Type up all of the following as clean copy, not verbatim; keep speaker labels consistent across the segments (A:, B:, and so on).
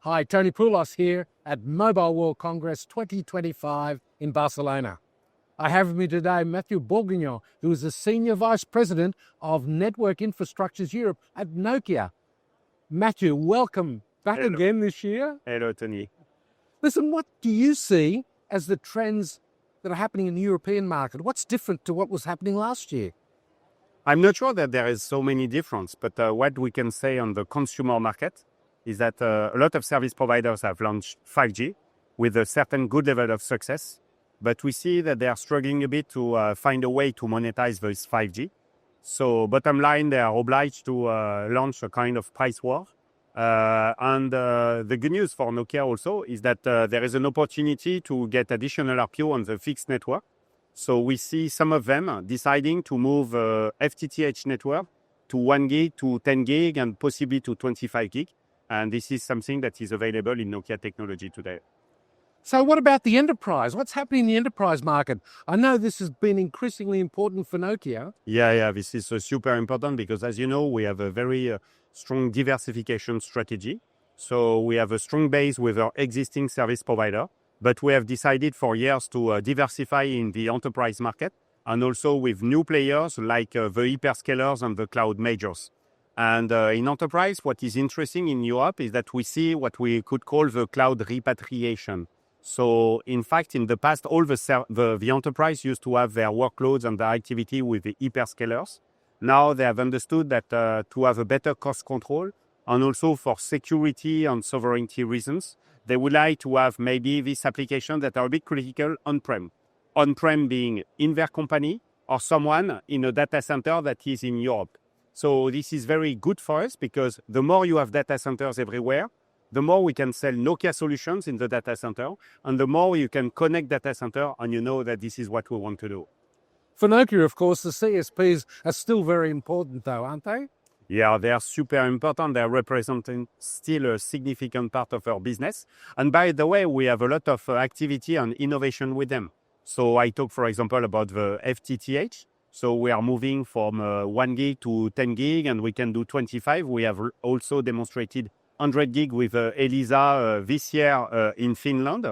A: Hi, Tony Poulos here at Mobile World Congress 2025 in Barcelona. I have with me today Matthieu Bourguignon, who is the Senior Vice President of Network Infrastructures Europe at Nokia. Matthieu, welcome back again this year.
B: Hello, Tony.
A: Listen, what do you see as the trends that are happening in the European market? What's different to what was happening last year?
B: I'm not sure that there is so many difference, but what we can say on the consumer market is that a lot of service providers have launched 5G with a certain good level of success, but we see that they are struggling a bit to find a way to monetize this 5G. So bottom line, they are obliged to launch a kind of price war. The good news for Nokia also is that there is an opportunity to get additional RPO on the fixed network. So we see some of them deciding to move FTTH network to 1 gig, to 10 gig, and possibly to 25 gig. And this is something that is available in Nokia technology today.
A: So what about the enterprise? What's happening in the enterprise market? I know this has been increasingly important for Nokia.
B: Yeah, this is super important because, as you know, we have a very strong diversification strategy. So we have a strong base with our existing service provider, but we have decided for years to diversify in the enterprise market and also with new players like the hyperscalers and the cloud majors. And in enterprise, what is interesting in Europe is that we see what we could call the cloud repatriation. So in fact, in the past, all the enterprise used to have their workloads and their activity with the hyperscalers. Now they have understood that to have a better cost control and also for security and sovereignty reasons, they would like to have maybe these applications that are a bit critical on-prem. On-prem being in their company or someone in a data center that is in Europe. So this is very good for us because the more you have data centers everywhere, the more we can sell Nokia solutions in the data center, and the more you can connect data center, and you know that this is what we want to do.
A: For Nokia, of course, the CSPs are still very important though, aren't they?
B: Yeah, they are super important. They are representing still a significant part of our business. And by the way, we have a lot of activity and innovation with them. So I talk, for example, about the FTTH. So we are moving from 1 gig to 10 gig, and we can do 25. We have also demonstrated 100 gig with Elisa this year in Finland.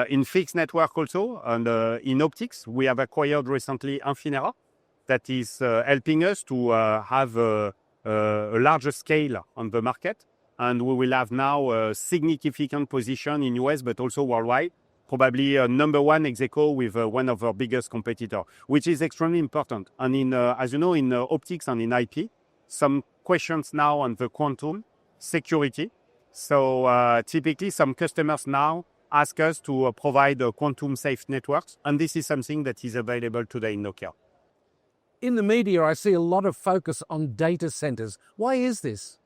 B: In fixed network also, and in optics, we have acquired recently Infinera. That is helping us to have a larger scale on the market. And we will have now a significant position in US, but also worldwide. Probably number one ex-aequo with one of our biggest competitors, which is extremely important. And in, as you know, in optics and in IP, some questions now on the quantum security. So typically some customers now ask us to provide quantum safe networks. And this is something that is available today in Nokia.
A: In the media, I see a lot of focus on data centers. Why is this?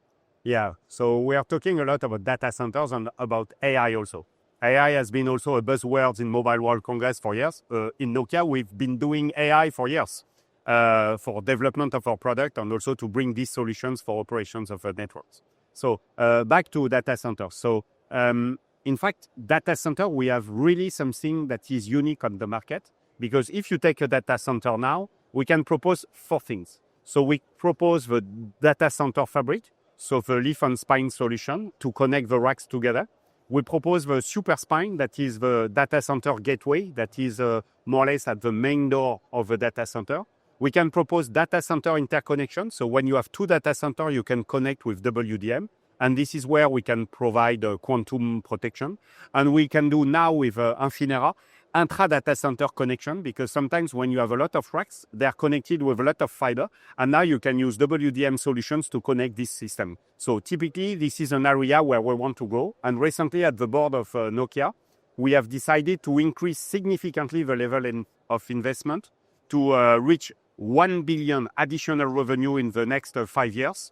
B: Yeah, so we are talking a lot about data centers and about AI also. AI has been also a buzzword in Mobile World Congress for years. In Nokia, we've been doing AI for years for development of our product and also to bring these solutions for operations of our networks. So back to data centers. So in fact, data center, we have really something that is unique on the market because if you take a data center now, we can propose 4 things. So we propose the data center fabric, so the leaf and spine solution to connect the racks together. We propose the super spine, that is the data center gateway, that is more or less at the main door of the data center. We can propose data center interconnection. So when you have 2 data centers, you can connect with WDM. And this is where we can provide quantum protection. And we can do now with Infinera intra-data center connection, because sometimes when you have a lot of racks, they are connected with a lot of fiber, and now you can use WDM solutions to connect this system. So typically, this is an area where we want to go, and recently at the board of Nokia, we have decided to increase significantly the level of investment to reach 1 billion additional revenue in the next 5 years,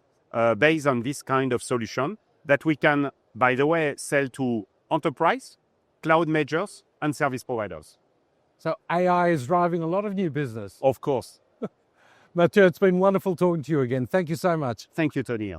B: based on this kind of solution that we can, by the way, sell to enterprise, cloud majors, and service providers.
A: So AI is driving a lot of new business.
B: Of course.
A: Matthieu, it's been wonderful talking to you again. Thank you so much.
B: Thank you, Tony.